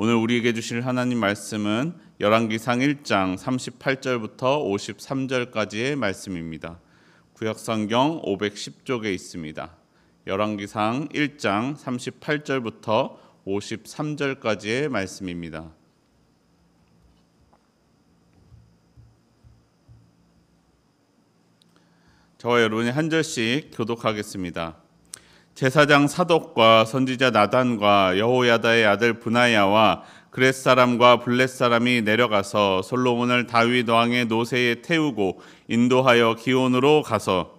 오늘 우리에게 주실 하나님 말씀은 열왕기상 1장 38절부터 53절까지의 말씀입니다. 구약성경 510쪽에 있습니다. 열왕기상 1장 38절부터 53절까지의 말씀입니다. 저와 여러분이 한 절씩 교독하겠습니다. 제사장 사독과 선지자 나단과 여호야다의 아들 브나야와 그렛 사람과 블렛 사람이 내려가서 솔로몬을 다윗 왕의 노새에 태우고 인도하여 기온으로 가서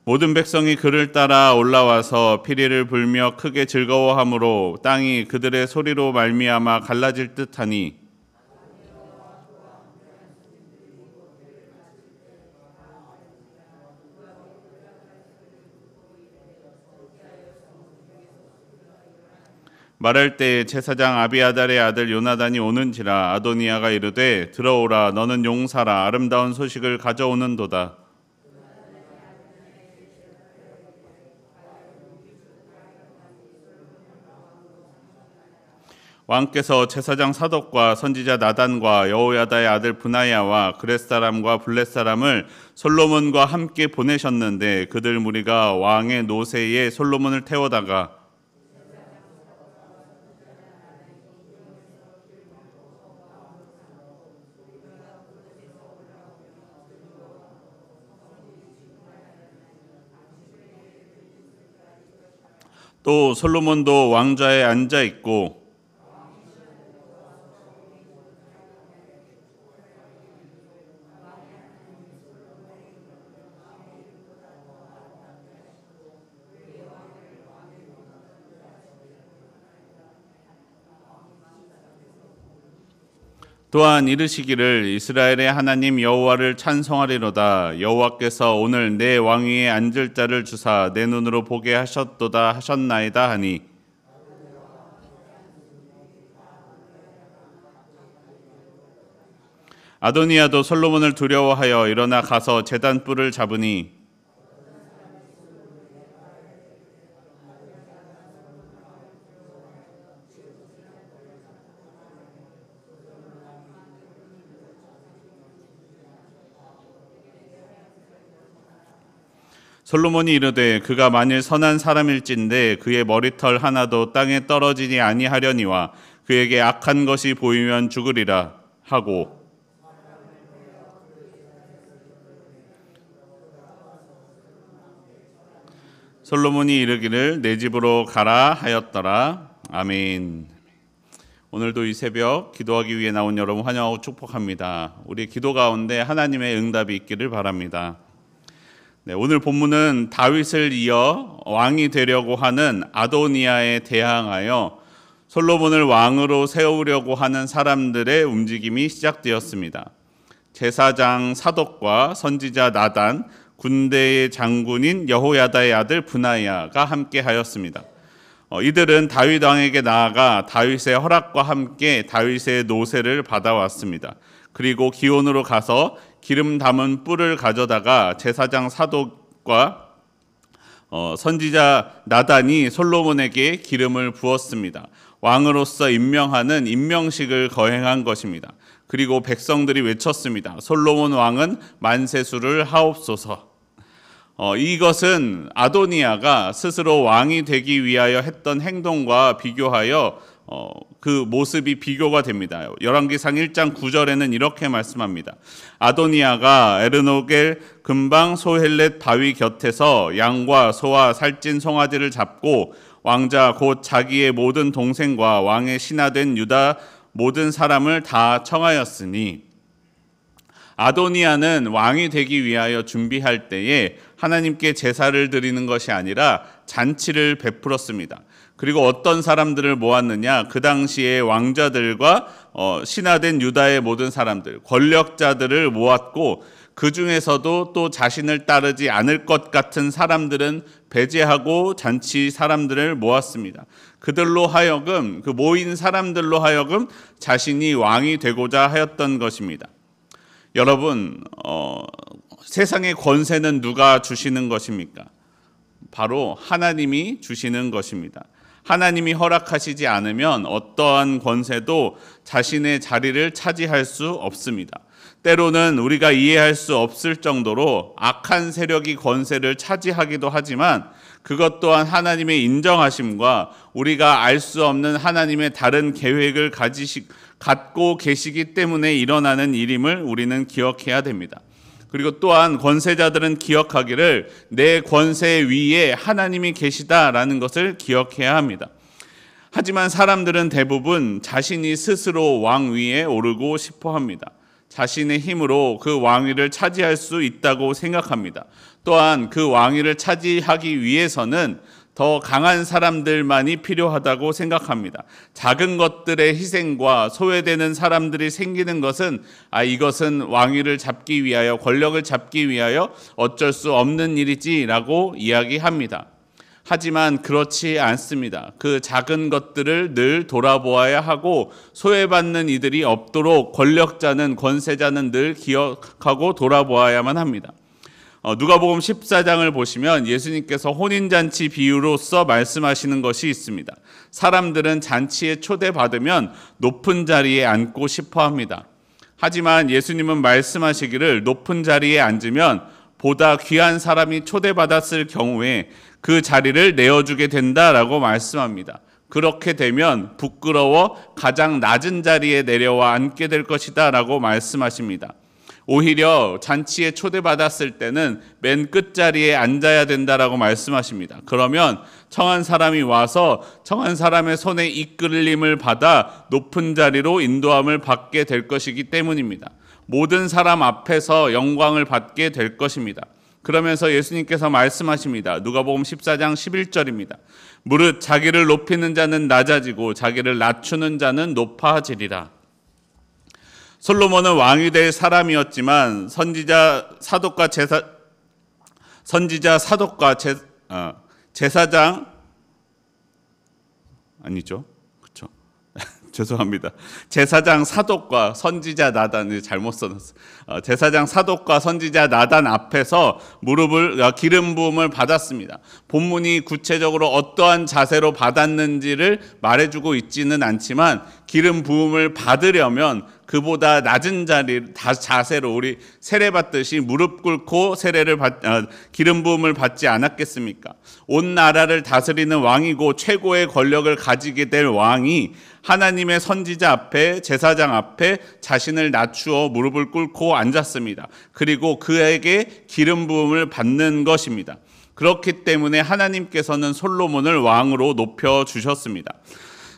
모든 백성이 그를 따라 올라와서 피리를 불며 크게 즐거워하므로 땅이 그들의 소리로 말미암아 갈라질 듯하니 말할 때에 제사장 아비아달의 아들 요나단이 오는지라 아도니아가 이르되 들어오라 너는 용사라 아름다운 소식을 가져오는도다. 왕께서 제사장 사독과 선지자 나단과 여호야다의 아들 브나야와 그렛 사람과 블렛 사람을 솔로몬과 함께 보내셨는데 그들 무리가 왕의 노새에 솔로몬을 태워다가 또 솔로몬도 왕좌에 앉아 있고 또한 이르시기를 이스라엘의 하나님 여호와를 찬송하리로다. 여호와께서 오늘 내 왕위에 앉을 자를 주사 내 눈으로 보게 하셨도다 하셨나이다 하니 아도니아도 솔로몬을 두려워하여 일어나 가서 제단 뿔을 잡으니 솔로몬이 이르되 그가 만일 선한 사람일진데 그의 머리털 하나도 땅에 떨어지지 아니하려니와 그에게 악한 것이 보이면 죽으리라 하고 솔로몬이 이르기를 내 집으로 가라 하였더라. 아멘. 오늘도 이 새벽 기도하기 위해 나온 여러분 환영하고 축복합니다. 우리 기도 가운데 하나님의 응답이 있기를 바랍니다. 네, 오늘 본문은 다윗을 이어 왕이 되려고 하는 아도니아에 대항하여 솔로몬을 왕으로 세우려고 하는 사람들의 움직임이 시작되었습니다. 제사장 사독과 선지자 나단, 군대의 장군인 여호야다의 아들 브나야가 함께 하였습니다. 이들은 다윗 왕에게 나아가 다윗의 허락과 함께 다윗의 노새를 받아왔습니다. 그리고 기온으로 가서 기름 담은 뿔을 가져다가 제사장 사독과 선지자 나단이 솔로몬에게 기름을 부었습니다. 왕으로서 임명하는 임명식을 거행한 것입니다. 그리고 백성들이 외쳤습니다. 솔로몬 왕은 만세수를 하옵소서. 이것은 아도니아가 스스로 왕이 되기 위하여 했던 행동과 비교하여 그 모습이 비교가 됩니다. 열왕기상 1장 9절에는 이렇게 말씀합니다. 아도니아가 에르노겔 근방 소헬렛 바위 곁에서 양과 소와 살찐 송아지를 잡고 왕자 곧 자기의 모든 동생과 왕의 신하된 유다 모든 사람을 다 청하였으니 아도니아는 왕이 되기 위하여 준비할 때에 하나님께 제사를 드리는 것이 아니라 잔치를 베풀었습니다. 그리고 어떤 사람들을 모았느냐? 그 당시에 왕자들과 신하된 유다의 모든 사람들, 권력자들을 모았고 그 중에서도 또 자신을 따르지 않을 것 같은 사람들은 배제하고 잔치 사람들을 모았습니다. 그들로 하여금, 그 모인 사람들로 하여금 자신이 왕이 되고자 하였던 것입니다. 여러분, 세상의 권세는 누가 주시는 것입니까? 바로 하나님이 주시는 것입니다. 하나님이 허락하시지 않으면 어떠한 권세도 자신의 자리를 차지할 수 없습니다. 때로는 우리가 이해할 수 없을 정도로 악한 세력이 권세를 차지하기도 하지만 그것 또한 하나님의 인정하심과 우리가 알 수 없는 하나님의 다른 계획을 갖고 계시기 때문에 일어나는 일임을 우리는 기억해야 됩니다. 그리고 또한 권세자들은 기억하기를 내 권세 위에 하나님이 계시다라는 것을 기억해야 합니다. 하지만 사람들은 대부분 자신이 스스로 왕 위에 오르고 싶어 합니다. 자신의 힘으로 그 왕위를 차지할 수 있다고 생각합니다. 또한 그 왕위를 차지하기 위해서는 더 강한 사람들만이 필요하다고 생각합니다. 작은 것들의 희생과 소외되는 사람들이 생기는 것은 이것은 왕위를 잡기 위하여, 권력을 잡기 위하여 어쩔 수 없는 일이지라고 이야기합니다. 하지만 그렇지 않습니다. 그 작은 것들을 늘 돌아보아야 하고 소외받는 이들이 없도록 권력자는, 권세자는 늘 기억하고 돌아보아야만 합니다. 누가복음 14장을 보시면 예수님께서 혼인잔치 비유로서 말씀하시는 것이 있습니다. 사람들은 잔치에 초대받으면 높은 자리에 앉고 싶어 합니다. 하지만 예수님은 말씀하시기를 높은 자리에 앉으면 보다 귀한 사람이 초대받았을 경우에 그 자리를 내어주게 된다라고 말씀합니다. 그렇게 되면 부끄러워 가장 낮은 자리에 내려와 앉게 될 것이다 라고 말씀하십니다. 오히려 잔치에 초대받았을 때는 맨 끝자리에 앉아야 된다라고 말씀하십니다. 그러면 청한 사람이 와서 청한 사람의 손에 이끌림을 받아 높은 자리로 인도함을 받게 될 것이기 때문입니다. 모든 사람 앞에서 영광을 받게 될 것입니다. 그러면서 예수님께서 말씀하십니다. 누가복음 14장 11절입니다. 무릇 자기를 높이는 자는 낮아지고 자기를 낮추는 자는 높아지리라. 솔로몬은 왕이 될 사람이었지만 선지자 사독과 제사장 아니죠? 그렇죠? 죄송합니다. 제사장 사독과 선지자 나단, 잘못 써놨어요. 제사장 사독과 선지자 나단 앞에서 기름 부음을 받았습니다. 본문이 구체적으로 어떠한 자세로 받았는지를 말해주고 있지는 않지만 기름 부음을 받으려면 그보다 낮은 자세로 우리 세례 받듯이 무릎 꿇고 기름 부음을 받지 않았겠습니까? 온 나라를 다스리는 왕이고 최고의 권력을 가지게 될 왕이 하나님의 선지자 앞에, 제사장 앞에 자신을 낮추어 무릎을 꿇고 앉았습니다. 그리고 그에게 기름 부음을 받는 것입니다. 그렇기 때문에 하나님께서는 솔로몬을 왕으로 높여 주셨습니다.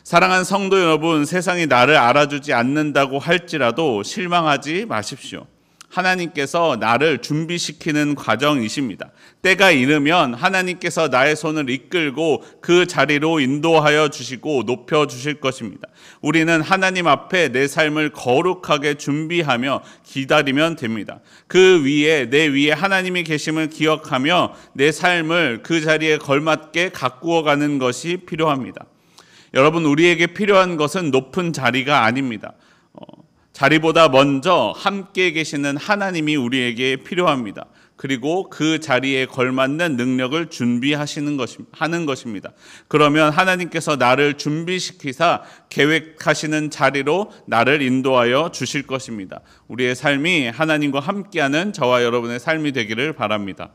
사랑하는 성도 여러분, 세상이 나를 알아주지 않는다고 할지라도 실망하지 마십시오. 하나님께서 나를 준비시키는 과정이십니다. 때가 이르면 하나님께서 나의 손을 이끌고 그 자리로 인도하여 주시고 높여 주실 것입니다. 우리는 하나님 앞에 내 삶을 거룩하게 준비하며 기다리면 됩니다. 내 위에 하나님이 계심을 기억하며 내 삶을 그 자리에 걸맞게 가꾸어 가는 것이 필요합니다. 여러분, 우리에게 필요한 것은 높은 자리가 아닙니다. 자리보다 먼저 함께 계시는 하나님이 우리에게 필요합니다. 그리고 그 자리에 걸맞는 능력을 준비하는 것입니다. 그러면 하나님께서 나를 준비시키사 계획하시는 자리로 나를 인도하여 주실 것입니다. 우리의 삶이 하나님과 함께하는 저와 여러분의 삶이 되기를 바랍니다.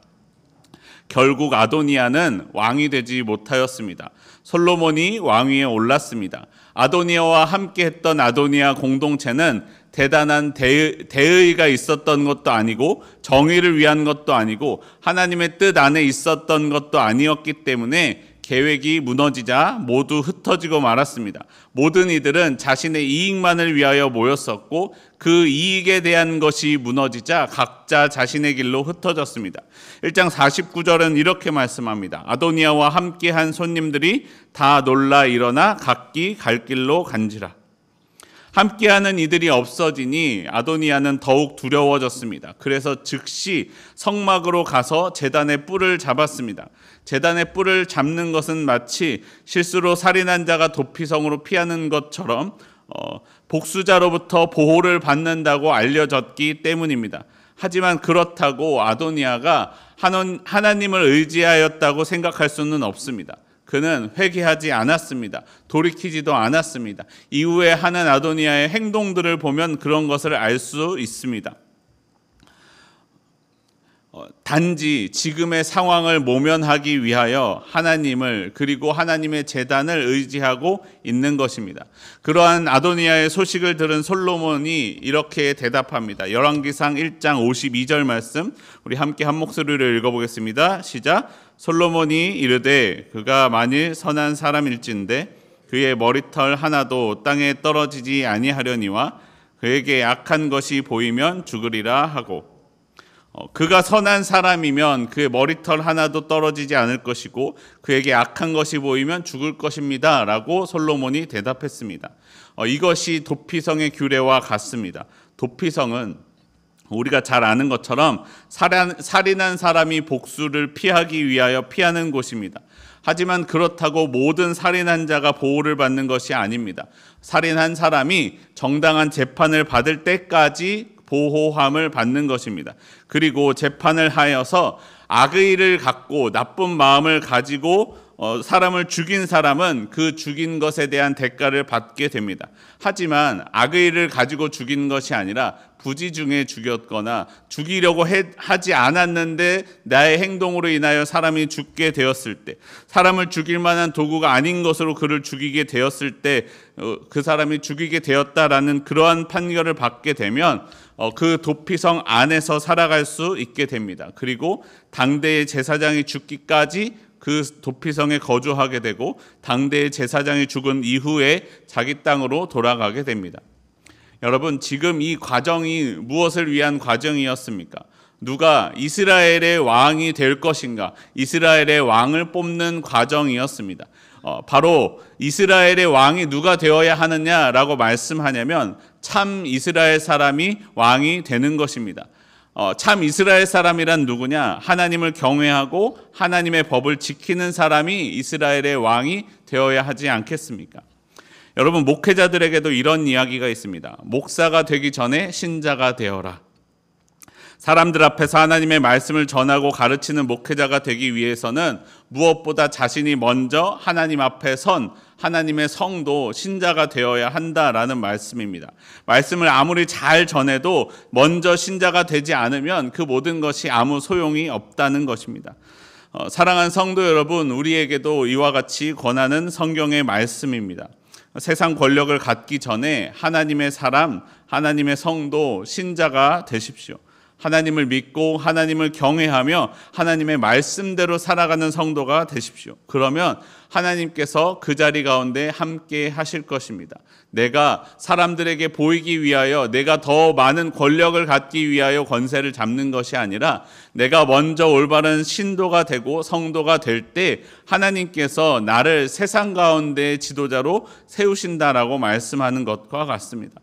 결국 아도니아는 왕이 되지 못하였습니다. 솔로몬이 왕위에 올랐습니다. 아도니아와 함께했던 아도니아 공동체는 대단한 대의가 있었던 것도 아니고 정의를 위한 것도 아니고 하나님의 뜻 안에 있었던 것도 아니었기 때문에 계획이 무너지자 모두 흩어지고 말았습니다. 모든 이들은 자신의 이익만을 위하여 모였었고 그 이익에 대한 것이 무너지자 각자 자신의 길로 흩어졌습니다. 1장 49절은 이렇게 말씀합니다. 아도니아와 함께한 손님들이 다 놀라 일어나 각기 갈 길로 간지라. 함께하는 이들이 없어지니 아도니아는 더욱 두려워졌습니다. 그래서 즉시 성막으로 가서 제단의 뿔을 잡았습니다. 제단의 뿔을 잡는 것은 마치 실수로 살인한 자가 도피성으로 피하는 것처럼 복수자로부터 보호를 받는다고 알려졌기 때문입니다. 하지만 그렇다고 아도니아가 하나님을 의지하였다고 생각할 수는 없습니다. 그는 회개하지 않았습니다. 돌이키지도 않았습니다. 이후에 하는 아도니아의 행동들을 보면 그런 것을 알 수 있습니다. 단지 지금의 상황을 모면하기 위하여 하나님을 그리고 하나님의 제단을 의지하고 있는 것입니다. 그러한 아도니아의 소식을 들은 솔로몬이 이렇게 대답합니다. 열왕기상 1장 52절 말씀 우리 함께 한 목소리로 읽어보겠습니다. 시작. 솔로몬이 이르되 그가 만일 선한 사람일진데 그의 머리털 하나도 땅에 떨어지지 아니하려니와 그에게 악한 것이 보이면 죽으리라 하고 그가 선한 사람이면 그의 머리털 하나도 떨어지지 않을 것이고 그에게 악한 것이 보이면 죽을 것입니다 라고 솔로몬이 대답했습니다. 이것이 도피성의 규례와 같습니다. 도피성은 우리가 잘 아는 것처럼 살인한 사람이 복수를 피하기 위하여 피하는 곳입니다. 하지만 그렇다고 모든 살인한 자가 보호를 받는 것이 아닙니다. 살인한 사람이 정당한 재판을 받을 때까지 보호함을 받는 것입니다. 그리고 재판을 하여서 악의를 갖고 나쁜 마음을 가지고 사람을 죽인 사람은 그 죽인 것에 대한 대가를 받게 됩니다. 하지만 악의를 가지고 죽인 것이 아니라 부지 중에 죽였거나 죽이려고 하지 않았는데 나의 행동으로 인하여 사람이 죽게 되었을 때, 사람을 죽일 만한 도구가 아닌 것으로 그를 죽이게 되었을 때 그 사람이 죽이게 되었다라는 그러한 판결을 받게 되면 그 도피성 안에서 살아갈 수 있게 됩니다. 그리고 당대의 제사장이 죽기까지 그 도피성에 거주하게 되고 당대의 제사장이 죽은 이후에 자기 땅으로 돌아가게 됩니다. 여러분, 지금 이 과정이 무엇을 위한 과정이었습니까? 누가 이스라엘의 왕이 될 것인가? 이스라엘의 왕을 뽑는 과정이었습니다. 바로 이스라엘의 왕이 누가 되어야 하느냐라고 말씀하냐면 참 이스라엘 사람이 왕이 되는 것입니다. 참 이스라엘 사람이란 누구냐? 하나님을 경외하고 하나님의 법을 지키는 사람이 이스라엘의 왕이 되어야 하지 않겠습니까? 여러분, 목회자들에게도 이런 이야기가 있습니다. 목사가 되기 전에 신자가 되어라. 사람들 앞에서 하나님의 말씀을 전하고 가르치는 목회자가 되기 위해서는 무엇보다 자신이 먼저 하나님 앞에 선 하나님의 성도 신자가 되어야 한다라는 말씀입니다. 말씀을 아무리 잘 전해도 먼저 신자가 되지 않으면 그 모든 것이 아무 소용이 없다는 것입니다. 사랑하는 성도 여러분, 우리에게도 이와 같이 권하는 성경의 말씀입니다. 세상 권력을 갖기 전에 하나님의 사람, 하나님의 성도, 신자가 되십시오. 하나님을 믿고 하나님을 경외하며 하나님의 말씀대로 살아가는 성도가 되십시오. 그러면 하나님께서 그 자리 가운데 함께 하실 것입니다. 내가 사람들에게 보이기 위하여, 내가 더 많은 권력을 갖기 위하여 권세를 잡는 것이 아니라 내가 먼저 올바른 신도가 되고 성도가 될 때 하나님께서 나를 세상 가운데 지도자로 세우신다라고 말씀하는 것과 같습니다.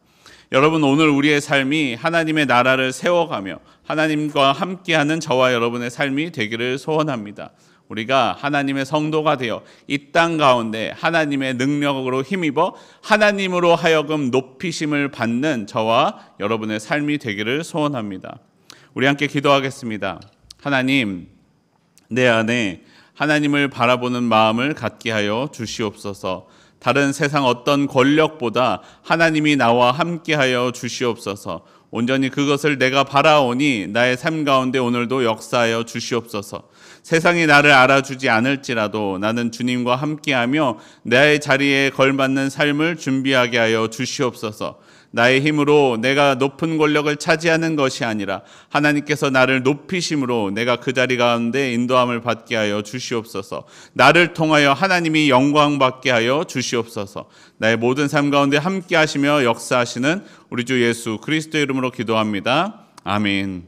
여러분, 오늘 우리의 삶이 하나님의 나라를 세워가며 하나님과 함께하는 저와 여러분의 삶이 되기를 소원합니다. 우리가 하나님의 성도가 되어 이 땅 가운데 하나님의 능력으로 힘입어 하나님으로 하여금 높이심을 받는 저와 여러분의 삶이 되기를 소원합니다. 우리 함께 기도하겠습니다. 하나님, 내 안에 하나님을 바라보는 마음을 갖게 하여 주시옵소서. 다른 세상 어떤 권력보다 하나님이 나와 함께하여 주시옵소서. 온전히 그것을 내가 바라오니 나의 삶 가운데 오늘도 역사하여 주시옵소서. 세상이 나를 알아주지 않을지라도 나는 주님과 함께하며 나의 자리에 걸맞는 삶을 준비하게 하여 주시옵소서. 나의 힘으로 내가 높은 권력을 차지하는 것이 아니라 하나님께서 나를 높이심으로 내가 그 자리 가운데 인도함을 받게 하여 주시옵소서. 나를 통하여 하나님이 영광 받게 하여 주시옵소서. 나의 모든 삶 가운데 함께 하시며 역사하시는 우리 주 예수 그리스도의 이름으로 기도합니다. 아멘.